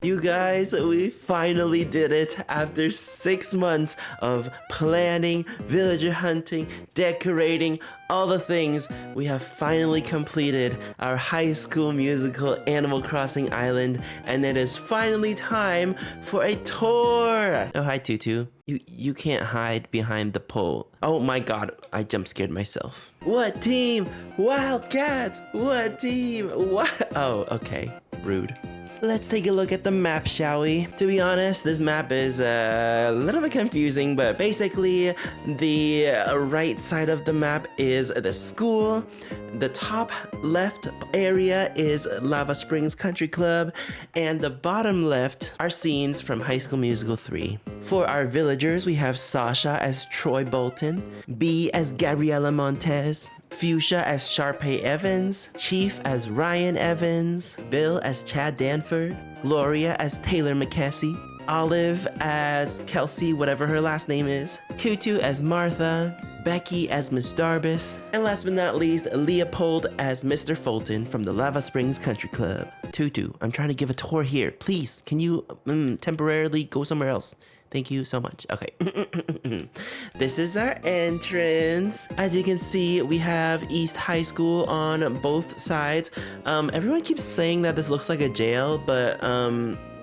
You guys, we finally did it after 6 months of planning, villager hunting, decorating, all the things. We have finally completed our High School Musical Animal Crossing Island, and it is finally time for a tour. Oh, hi Tutu. You can't hide behind the pole. Oh my god, I jump scared myself. What team? Wildcats! What team? What? Oh, okay. Rude. Let's take a look at the map, shall we? To be honest, this map is a little bit confusing, but basically the right side of the map is the school. The top left area is Lava Springs Country Club, and the bottom left are scenes from High School Musical 3. For our villagers, we have Sasha as Troy Bolton, Bee as Gabriela Montez, Fuchsia as Sharpay Evans, Chief as Ryan Evans, Bill as Chad Danford, Gloria as Taylor McKessie, Olive as Kelsey, whatever her last name is, Tutu as Martha, Becky as Miss Darbus, and last but not least, Leopold as Mr. Fulton from the Lava Springs Country Club. Tutu, I'm trying to give a tour here. Please, can you temporarily go somewhere else? Thank you so much. Okay. This is our entrance. As you can see, we have East High School on both sides. Everyone keeps saying that this looks like a jail, but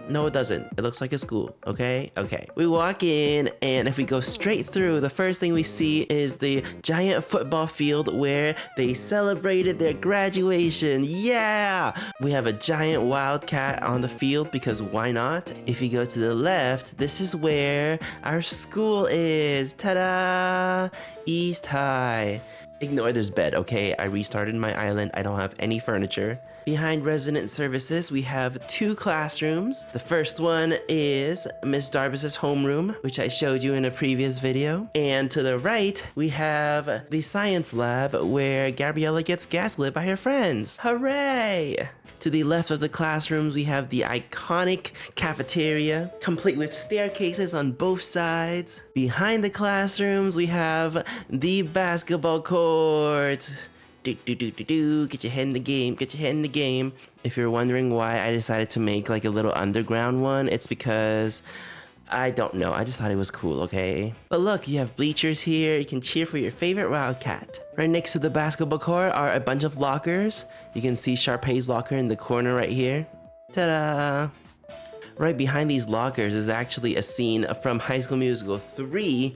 no, it doesn't. It looks like a school, okay? Okay. We walk in, and if we go straight through, the first thing we see is the giant football field where they celebrated their graduation. Yeah! We have a giant wildcat on the field because why not? If you go to the left, this is where our school is. Ta-da! East High. Ignore this bed, okay? I restarted my island. I don't have any furniture. Behind resident services, we have 2 classrooms. The first one is Miss Darbus's homeroom, which I showed you in a previous video. And to the right, we have the science lab where Gabriela gets gaslit by her friends. Hooray! To the left of the classrooms, we have the iconic cafeteria, complete with staircases on both sides. Behind the classrooms, we have the basketball court. Get your head in the game, get your head in the game. If you're wondering why I decided to make like a little underground one, it's because I don't know, I just thought it was cool, okay? But look, you have bleachers here, you can cheer for your favorite Wildcat. Right next to the basketball court are a bunch of lockers. You can see Sharpay's locker in the corner right here. Ta-da! Right behind these lockers is actually a scene from High School Musical 3.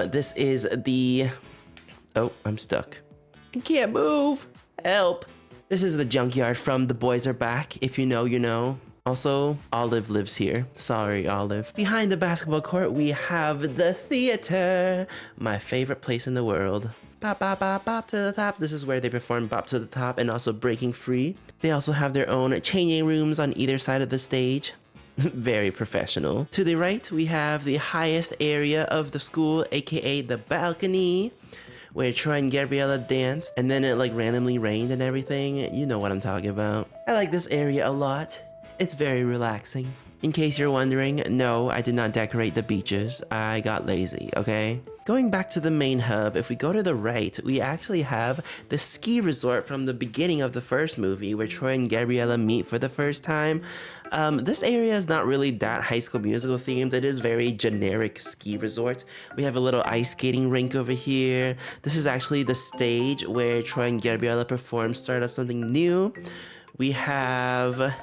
This is the... Oh, I'm stuck. I can't move! Help! This is the junkyard from The Boys Are Back. If you know, you know. Also, Olive lives here. Sorry, Olive. Behind the basketball court, we have the theater. My favorite place in the world. Bop, bop, bop, bop to the top. This is where they perform Bop to the Top and also Breaking Free. They also have their own changing rooms on either side of the stage. Very professional. To the right, we have the highest area of the school, aka the balcony, where Troy and Gabriela danced, and then it like randomly rained and everything. You know what I'm talking about. I like this area a lot. It's very relaxing. In case you're wondering, no, I did not decorate the beaches. I got lazy, okay? Going back to the main hub, if we go to the right, we actually have the ski resort from the beginning of the first movie where Troy and Gabriela meet for the first time. This area is not really that High School Musical themed. It is very generic ski resort. We have a little ice skating rink over here. This is actually the stage where Troy and Gabriela perform Start of Something New. We have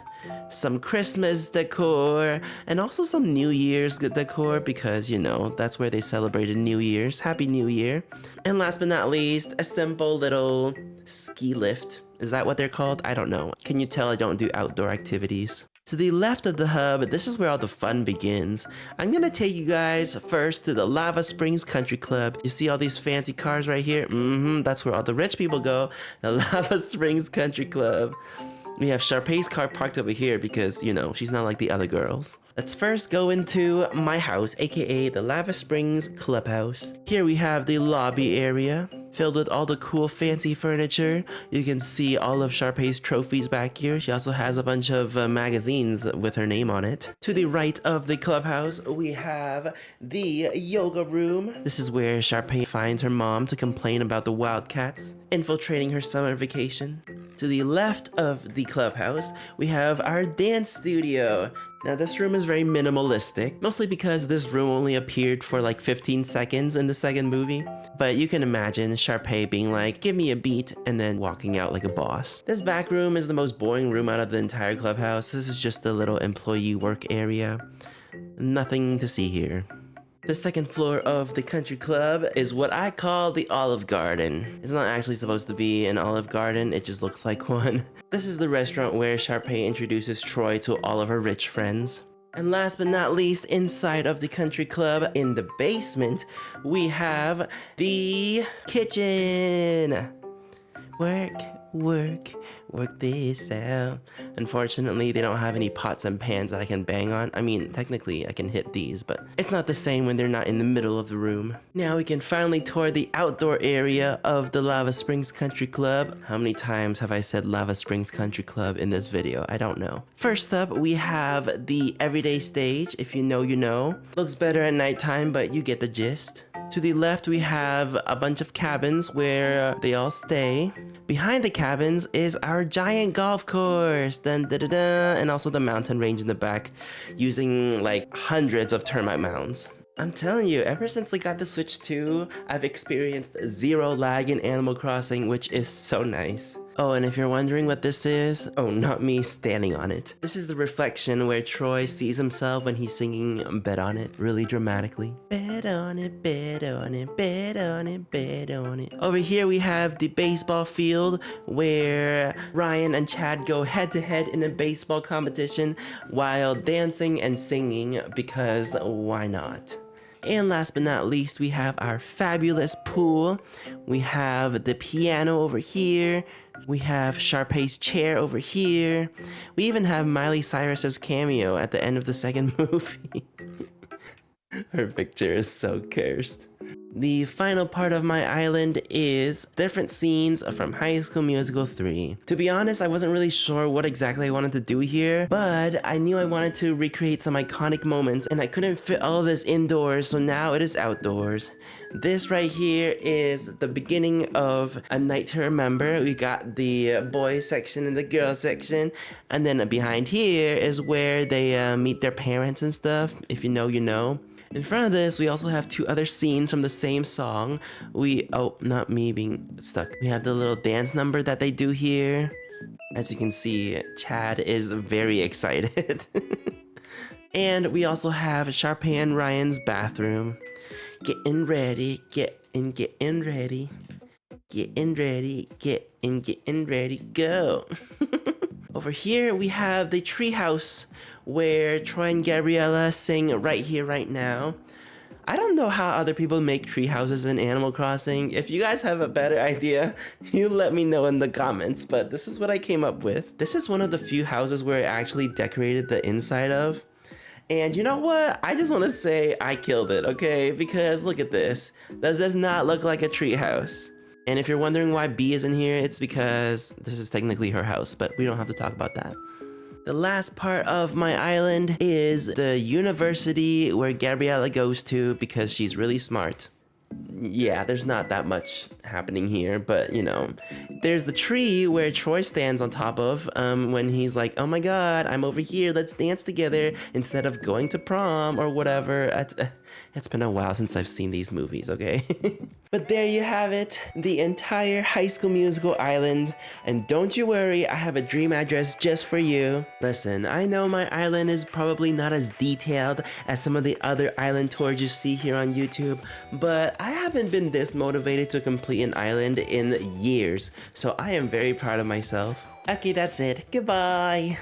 some Christmas decor and also some New Year's decor because, you know, that's where they celebrated New Year's. Happy New Year. And last but not least, a simple little ski lift. Is that what they're called? I don't know. Can you tell I don't do outdoor activities? To the left of the hub, this is where all the fun begins. I'm gonna take you guys first to the Lava Springs Country Club. You see all these fancy cars right here? That's where all the rich people go. The Lava Springs Country Club. We have Sharpay's car parked over here because, you know, she's not like the other girls. Let's first go into my house, aka the Lava Springs Clubhouse. Here we have the lobby area. filled with all the cool fancy furniture. You can see all of Sharpay's trophies back here. She also has a bunch of magazines with her name on it. To the right of the clubhouse, we have the yoga room. This is where Sharpay finds her mom to complain about the Wildcats infiltrating her summer vacation. To the left of the clubhouse, we have our dance studio. Now this room is very minimalistic, mostly because this room only appeared for like 15 seconds in the second movie. But you can imagine Sharpay being like, give me a beat, and then walking out like a boss. This back room is the most boring room out of the entire clubhouse. This is just a little employee work area. Nothing to see here. The second floor of the country club is what I call the Olive Garden. It's not actually supposed to be an Olive Garden, it just looks like one. This is the restaurant where Sharpay introduces Troy to all of her rich friends. And last but not least, inside of the country club, in the basement, we have the kitchen. Work, work, work this out. Unfortunately, they don't have any pots and pans that I can bang on. I mean, technically, I can hit these, but it's not the same when they're not in the middle of the room. Now we can finally tour the outdoor area of the Lava Springs Country Club. How many times have I said Lava Springs Country Club in this video? I don't know. First up, we have the everyday stage. If you know, you know. Looks better at nighttime, but you get the gist. To the left, we have a bunch of cabins where they all stay. Behind the cabins is our giant golf course, dun, dun, dun, dun, and also the mountain range in the back, using like hundreds of termite mounds. I'm telling you, ever since I got the Switch 2, I've experienced zero lag in Animal Crossing, which is so nice. Oh, and if you're wondering what this is, oh, not me standing on it. This is the reflection where Troy sees himself when he's singing Bet on It really dramatically. Bet on it, bet on it, bet on it, bet on it. Over here we have the baseball field where Ryan and Chad go head to head in a baseball competition while dancing and singing, because why not? And last but not least, we have our fabulous pool. We have the piano over here. We have Sharpay's chair over here. We even have Miley Cyrus's cameo at the end of the second movie. Her picture is so cursed. The final part of my island is different scenes from High School Musical 3. To be honest, I wasn't really sure what exactly I wanted to do here, but I knew I wanted to recreate some iconic moments and I couldn't fit all of this indoors, so now it is outdoors. This right here is the beginning of A Night to Remember. We got the boys section and the girls section, and then behind here is where they meet their parents and stuff. If you know, you know. In front of this, we also have two other scenes from the same song. Oh, not me being stuck. We have the little dance number that they do here. As you can see, Chad is very excited. And we also have Sharpay and Ryan's bathroom. Getting ready, getting ready. Getting ready, getting ready, go. Over here, we have the treehouse where Troy and Gabriella sing right here, right now. I don't know how other people make tree houses in Animal Crossing. If you guys have a better idea, you let me know in the comments, but this is what I came up with. This is one of the few houses where I actually decorated the inside of. And you know what? I just want to say I killed it, okay? Because look at this. This does not look like a tree house. And if you're wondering why B is in here, it's because this is technically her house, but we don't have to talk about that. The last part of my island is the university where Gabriella goes to because she's really smart. Yeah, there's not that much happening here, but you know. There's the tree where Troy stands on top of when he's like, oh my god, I'm over here, let's dance together instead of going to prom or whatever. It's been a while since I've seen these movies, okay? But there you have it, the entire High School Musical island. And don't you worry, I have a dream address just for you. Listen, I know my island is probably not as detailed as some of the other island tours you see here on YouTube, but I haven't been this motivated to complete an island in years, so I am very proud of myself. Okay, that's it. Goodbye!